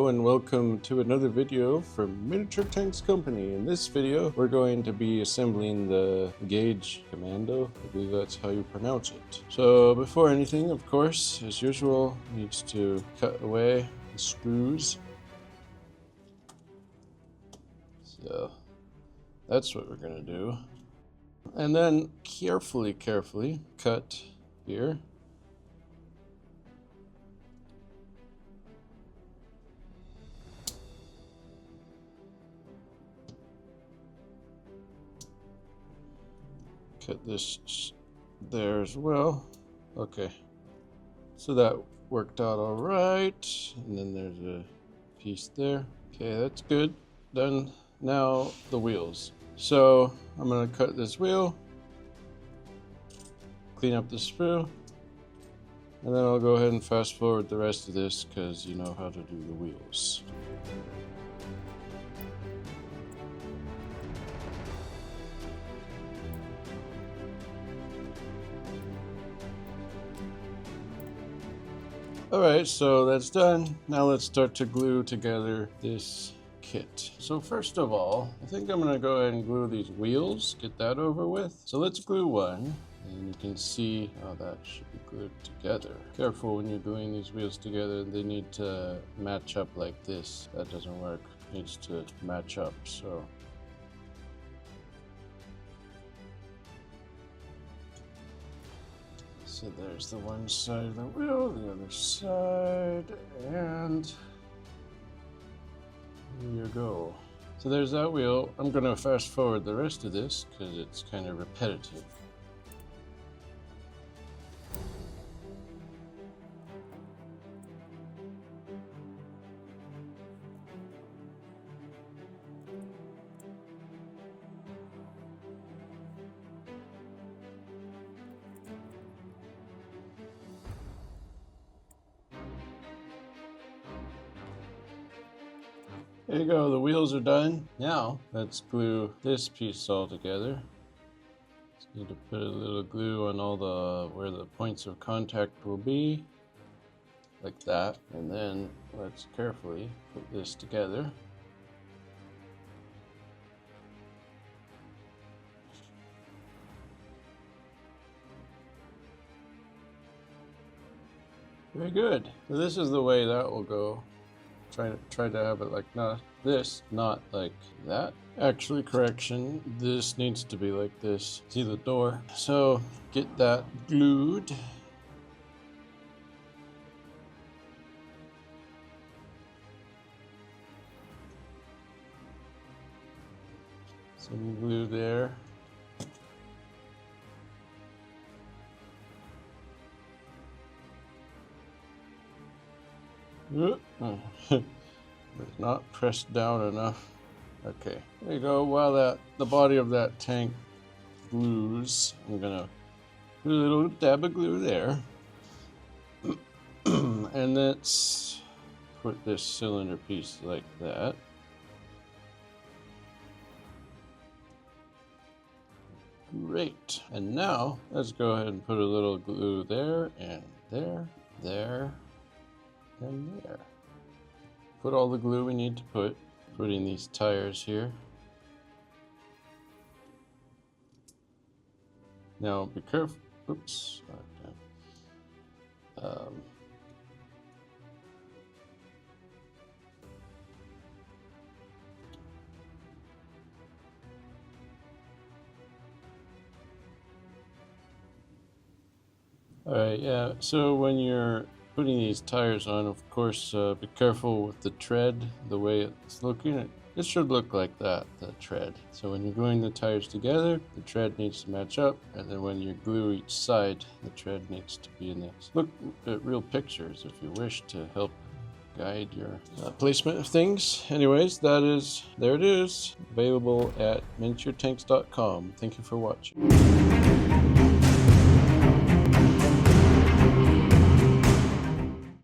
Hello and welcome to another video from Miniature Tanks Company. In this video, we're going to be assembling the Gage Commando. I believe that's how you pronounce it. So before anything, of course, as usual, needs to cut away the screws. So that's what we're gonna do. And then carefully cut here. Cut this there as well. Okay, so that worked out all right. And then there's a piece there. Okay, that's good. Done. Now the wheels. So I'm gonna cut this wheel, clean up the sprue, and then I'll go ahead and fast forward the rest of this because you know how to do the wheels. Alright, so that's done. Now let's start to glue together this kit. So first of all, I think I'm going to go ahead and glue these wheels, get that over with. So let's glue one, and you can see how that should be glued together. Careful when you're gluing these wheels together, they need to match up like this. That doesn't work, it needs to match up, so. So there's the one side of the wheel, the other side, and here you go. So there's that wheel. I'm going to fast forward the rest of this because it's kind of repetitive. There you go, the wheels are done. Now, let's glue this piece all together. Just need to put a little glue on all the, where the points of contact will be, like that. And then let's carefully put this together. Very good. So this is the way that will go. Try to have it like not this, not like that. Actually, correction, this needs to be like this. See the door? So get that glued. Some glue there. It's not pressed down enough. Okay, there you go. While the body of that tank glues, I'm gonna put a little dab of glue there. And let's put this cylinder piece like that. Great. And now let's go ahead and put a little glue there and there, there, and there. Put all the glue we need to put in these tires here. Now be careful. Oops. Okay. All right, yeah, so when you're putting these tires on, of course, be careful with the tread, the way it's looking. It should look like that, the tread. So when you're gluing the tires together, the tread needs to match up, and then when you glue each side, the tread needs to be in there. Look at real pictures if you wish to help guide your placement of things. Anyways, there it is, available at miniaturetanks.com. Thank you for watching.